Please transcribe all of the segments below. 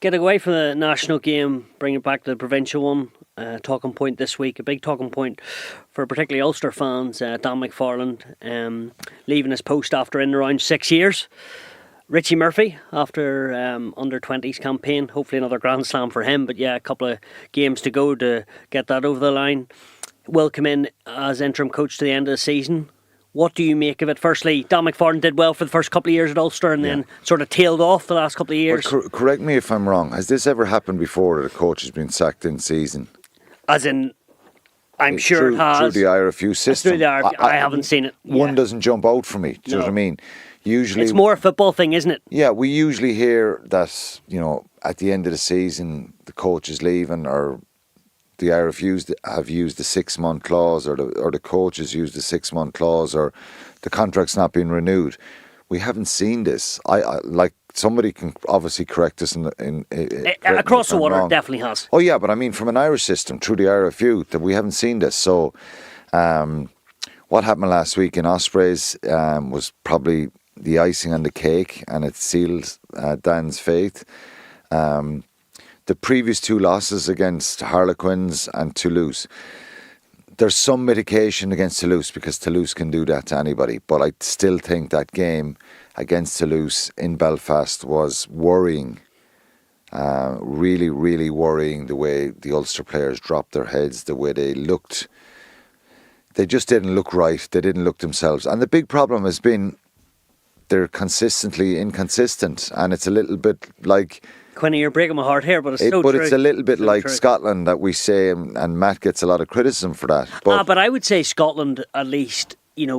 Get away from the national game, bring it back to the provincial one. Talking point this week, a big talking point for particularly Ulster fans. Dan McFarland leaving his post after in around 6 years. Richie Murphy after under 20s campaign. Hopefully another Grand Slam for him. But yeah, a couple of games to go to get that over the line. Will come in as interim coach to the end of the season. What do you make of it? Firstly, Dan McFarland did well for the first couple of years at Ulster and then sort of tailed off the last couple of years. But correct me if I'm wrong. Has this ever happened before that a coach has been sacked in season? As in, I'm sure it has. Through the IRFU system. Through the IRFU. I haven't seen it. One doesn't jump out for me. Do you know what I mean? Usually, it's more a football thing, isn't it? Yeah, we usually hear that, at the end of the season, the coach is leaving, or the IRFUs have used the 6-month clause, or the coaches used the 6-month clause, or the contract's not been renewed. We haven't seen this. I like somebody can obviously correct us across the water. It definitely has. Oh yeah, but I mean from an Irish system through the IRFU that we haven't seen this. So, what happened last week in Ospreys was probably the icing on the cake, and it sealed Dan's fate. The previous 2 losses against Harlequins and Toulouse, there's some mitigation against Toulouse because Toulouse can do that to anybody. But I still think that game against Toulouse in Belfast was worrying. Really, really worrying, the way the Ulster players dropped their heads, the way they looked. They just didn't look right. They didn't look themselves. And the big problem has been they're consistently inconsistent. And it's a little bit like... Quinlan, you're breaking my heart here, but it's so true. But it's a little bit so like true. Scotland that we say, and Matt gets a lot of criticism for that. But I would say Scotland at least,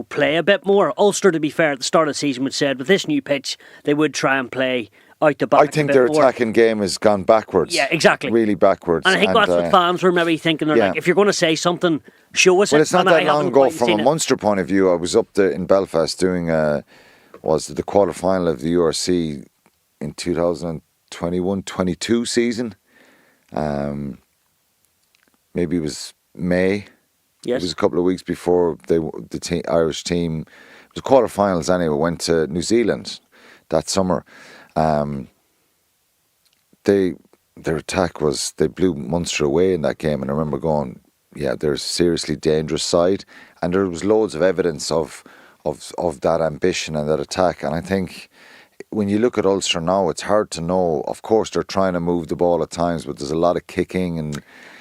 play a bit more. Ulster, to be fair, at the start of the season would said with this new pitch, they would try and play out the back. I think their attacking game has gone backwards. Yeah, exactly. Really backwards. And I think that's what fans were maybe thinking. They're like, if you're going to say something, show us it. Well, it's not that long ago from a Munster point of view. I was up there in Belfast doing the quarter-final of the URC in 2021-22 season. Maybe it was May. Yes. It was a couple of weeks before the Irish team, it was quarterfinals anyway, went to New Zealand that summer. Their attack was, they blew Munster away in that game, and I remember going, yeah, they're a seriously dangerous side, and there was loads of evidence of that ambition and that attack. And I think when you look at Ulster now, it's hard to know. Of course, they're trying to move the ball at times, but there's a lot of kicking.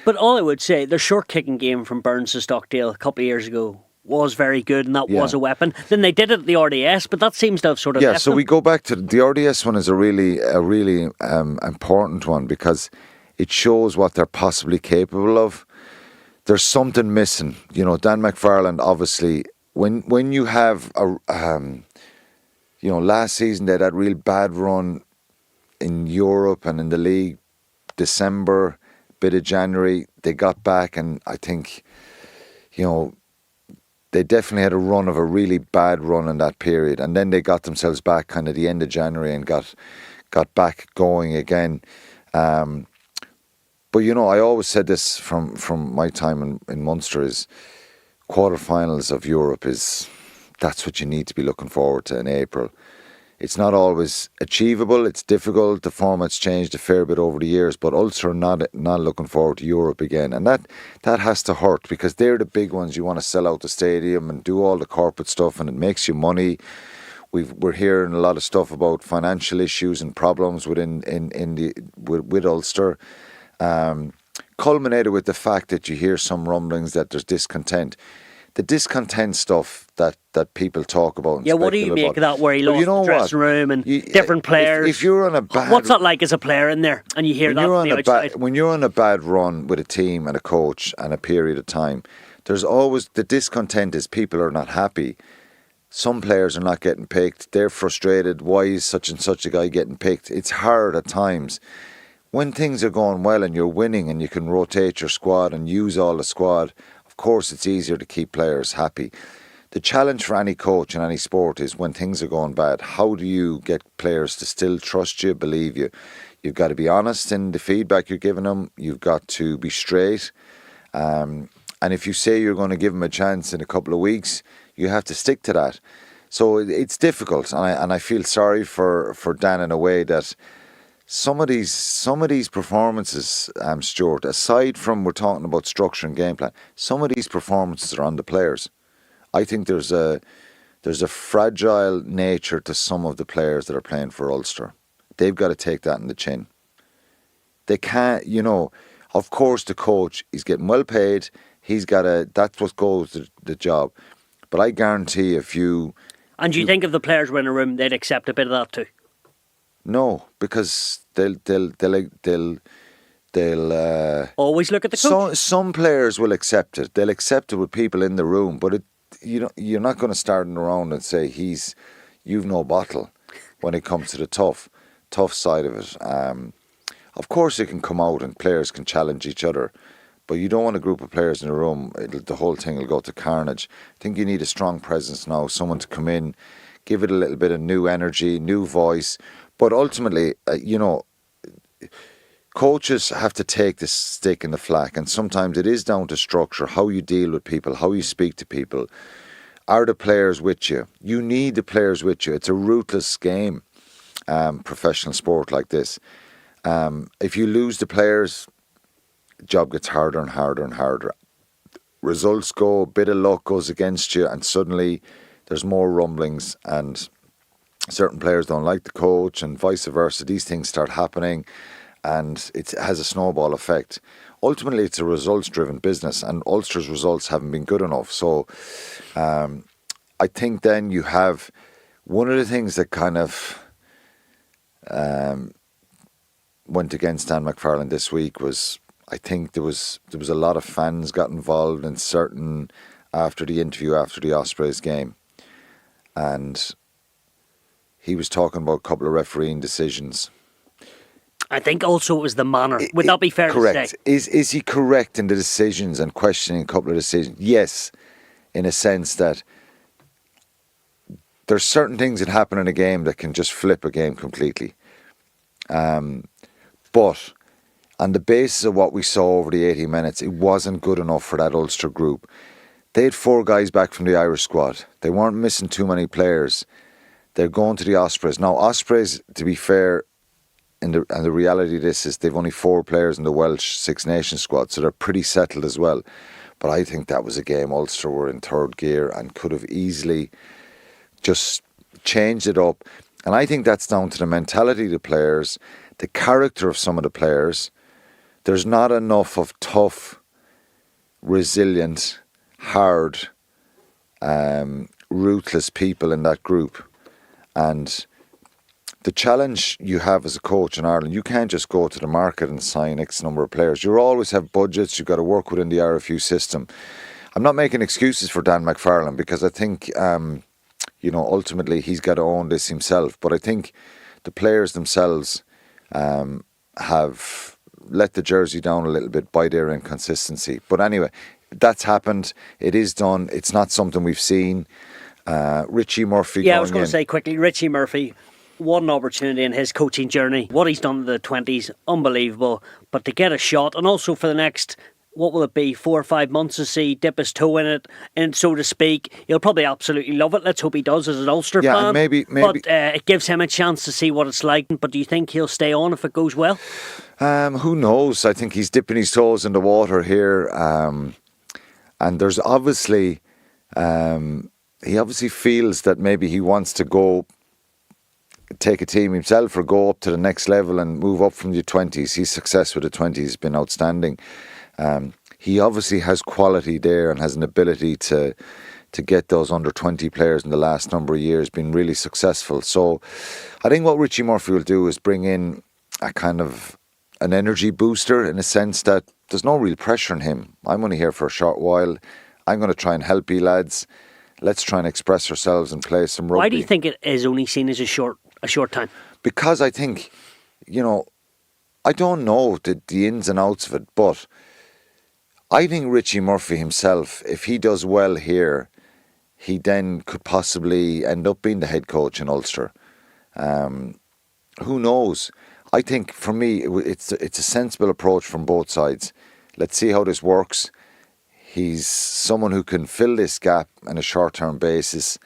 But all I would say, their short kicking game from Burns to Stockdale a couple of years ago was very good, and that was a weapon. Then they did it at the RDS, but that seems to have sort of left so them. we go back to the RDS one is a really important one because it shows what they're possibly capable of. There's something missing. Dan McFarland, obviously, when you have last season they had that real bad run in Europe and in the league, December, bit of January, they got back, and I think, they definitely had a run of a really bad run in that period, and then they got themselves back kind of the end of January and got back going again. But I always said this from my time in Munster is quarterfinals of Europe that's what you need to be looking forward to in April. It's not always achievable. It's difficult. The format's changed a fair bit over the years, but Ulster are not looking forward to Europe again, and that has to hurt because they're the big ones. You want to sell out the stadium and do all the corporate stuff, and it makes you money. We're hearing a lot of stuff about financial issues and problems with Ulster, culminated with the fact that you hear some rumblings that there's discontent. The discontent stuff that people talk about. And what do you make of that? Where he lost the dressing room and different players. If you're on a bad, what's that like as a player in there? And you hear that from the outside. When you're on a bad run with a team and a coach and a period of time, there's always the discontent. Is people are not happy. Some players are not getting picked. They're frustrated. Why is such and such a guy getting picked? It's hard at times. When things are going well and you're winning and you can rotate your squad and use all the squad. Of course, it's easier to keep players happy. The challenge for any coach in any sport is when things are going bad, how do you get players to still trust you, believe you? You've got to be honest in the feedback you're giving them. You've got to be straight. And if you say you're going to give them a chance in a couple of weeks, you have to stick to that. So it's difficult. And I feel sorry for Dan in a way that some of these performances, Stuart, aside from we're talking about structure and game plan, some of these performances are on the players. I think there's a fragile nature to some of the players that are playing for Ulster. They've got to take that in the chin. They can't, of course the coach, he's getting well paid, that's what goes to the job. But I guarantee if you... And do you think if the players were in a room, they'd accept a bit of that too? No, because they'll always look at the coach. Some players will accept it. They'll accept it with people in the room, but you're not going to start around and say you've no bottle when it comes to the tough side of it. Of course, it can come out and players can challenge each other, but you don't want a group of players in a room. The whole thing will go to carnage. I think you need a strong presence now, someone to come in, give it a little bit of new energy, new voice. But ultimately, coaches have to take the stick and the flak, and sometimes it is down to structure, how you deal with people, how you speak to people. Are the players with you? You need the players with you. It's a ruthless game, professional sport like this. If you lose the players, the job gets harder and harder and harder. Results go, a bit of luck goes against you, and suddenly there's more rumblings, and certain players don't like the coach, and vice versa. These things start happening, and it has a snowball effect. Ultimately, it's a results-driven business, and Ulster's results haven't been good enough. So I think then you have one of the things that kind of went against Dan McFarland this week was, I think there was a lot of fans got involved in certain after the interview after the Ospreys game, and he was talking about a couple of refereeing decisions. I think also it was the manner. Would that be fair correct. to say? Is he correct in the decisions and questioning a couple of decisions? Yes, in a sense that there's certain things that happen in a game that can just flip a game completely. But on the basis of what we saw over the 80 minutes, it wasn't good enough for that Ulster group. They had 4 guys back from the Irish squad. They weren't missing too many players. They're going to the Ospreys. Now, Ospreys, to be fair, and the reality of this is they've only 4 players in the Welsh Six Nations squad, so they're pretty settled as well. But I think that was a game Ulster were in third gear and could have easily just changed it up. And I think that's down to the mentality of the players, the character of some of the players. There's not enough of tough, resilient, hard, ruthless people in that group. And the challenge you have as a coach in Ireland, you can't just go to the market and sign X number of players. You always have budgets. You've got to work within the RFU system. I'm not making excuses for Dan McFarland because I think, ultimately he's got to own this himself. But I think the players themselves have let the jersey down a little bit by their inconsistency. But anyway, that's happened. It is done. It's not something we've seen. Richie Murphy. Yeah, I was going to say quickly, Richie Murphy, what an opportunity in his coaching journey. What he's done in the 20s, unbelievable. But to get a shot, and also for the next, what will it be, 4 or 5 months to see, dip his toe in it, and so to speak, he'll probably absolutely love it. Let's hope he does as an Ulster fan. Maybe. But it gives him a chance to see what it's like. But do you think he'll stay on if it goes well? Who knows? I think he's dipping his toes in the water here. And there's obviously... he obviously feels that maybe he wants to go take a team himself or go up to the next level and move up from the 20s. His success with the 20s has been outstanding. He obviously has quality there and has an ability to get those under 20 players in the last number of years, been really successful. So I think what Richie Murphy will do is bring in a kind of an energy booster in a sense that there's no real pressure on him. I'm only here for a short while. I'm going to try and help you lads. Let's try and express ourselves and play some rugby. Why do you think it is only seen as a short time? Because I think, I don't know the ins and outs of it, but I think Richie Murphy himself, if he does well here, he then could possibly end up being the head coach in Ulster. Who knows? I think for me, it's a sensible approach from both sides. Let's see how this works. He's someone who can fill this gap on a short-term basis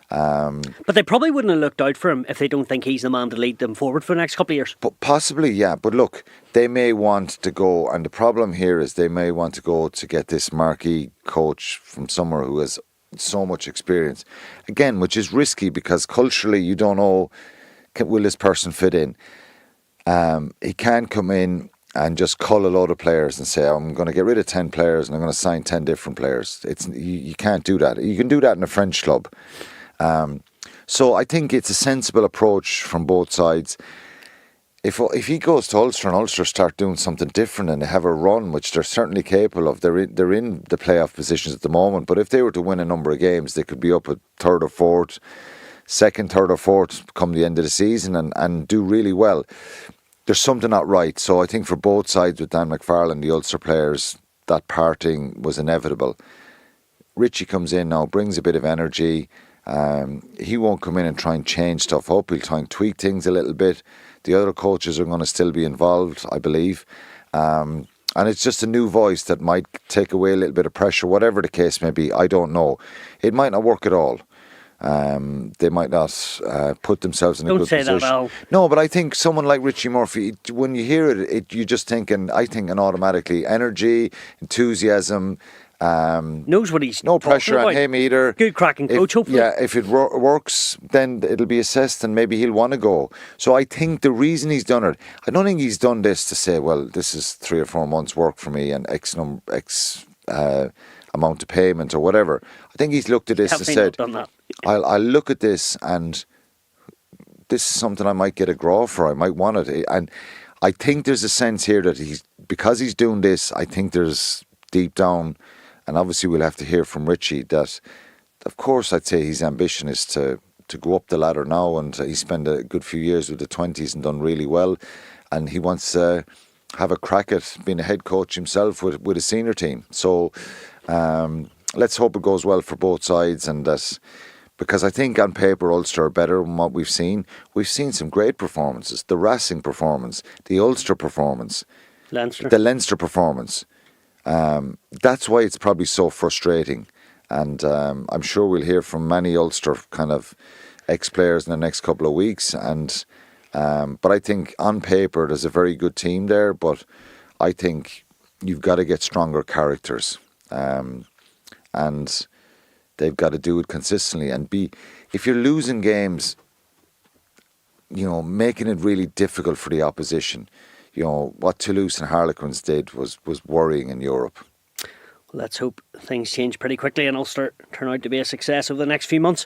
But they probably wouldn't have looked out for him if they don't think he's the man to lead them forward for the next couple of years. But possibly, yeah. But look, they may want to go, and the problem here is they may want to go to get this marquee coach from somewhere who has so much experience. Again, which is risky because culturally you don't know, will this person fit in? He can't come in and just cull a load of players and say, I'm going to get rid of 10 players and I'm going to sign 10 different players. You can't do that. You can do that in a French club. So I think it's a sensible approach from both sides. If he goes to Ulster and Ulster start doing something different and they have a run, which they're certainly capable of, they're in the playoff positions at the moment, but if they were to win a number of games, they could be up at third or fourth come the end of the season and do really well. There's something not right. So I think for both sides with Dan McFarland, the Ulster players, that parting was inevitable. Richie comes in now, brings a bit of energy. He won't come in and try and change stuff up. He'll try and tweak things a little bit. The other coaches are going to still be involved, I believe. And it's just a new voice that might take away a little bit of pressure, whatever the case may be. I don't know. It might not work at all. They might not put themselves in a good position. Don't say that, Al. No, but I think someone like Richie Murphy, when you hear it, you just thinking, I think, and automatically energy, enthusiasm. Knows what he's no pressure about. On him either. Good cracking coach, hopefully. Yeah, if it works, then it'll be assessed and maybe he'll want to go. So I think the reason he's done it, I don't think he's done this to say, well, this is 3 or 4 months work for me and X amount of payment or whatever. I think he's looked at this and said, I'll look at this and this is something I might get a graw for. I might want it. And I think there's a sense here that because he's doing this, I think there's deep down, and obviously we'll have to hear from Richie, that of course I'd say his ambition is to go up the ladder now, and he spent a good few years with the 20s and done really well, and he wants to have a crack at being a head coach himself with a senior team. So let's hope it goes well for both sides, and that, because I think on paper Ulster are better than what we've seen. We've seen some great performances. The Racing performance, the Ulster performance, the Leinster performance. That's why it's probably so frustrating. And I'm sure we'll hear from many Ulster kind of ex-players in the next couple of weeks. And but I think on paper there's a very good team there, but I think you've got to get stronger characters. And they've got to do it consistently and if you're losing games, making it really difficult for the opposition. What Toulouse and Harlequins did was worrying in Europe. Well, let's hope things change pretty quickly and Ulster turn out to be a success over the next few months.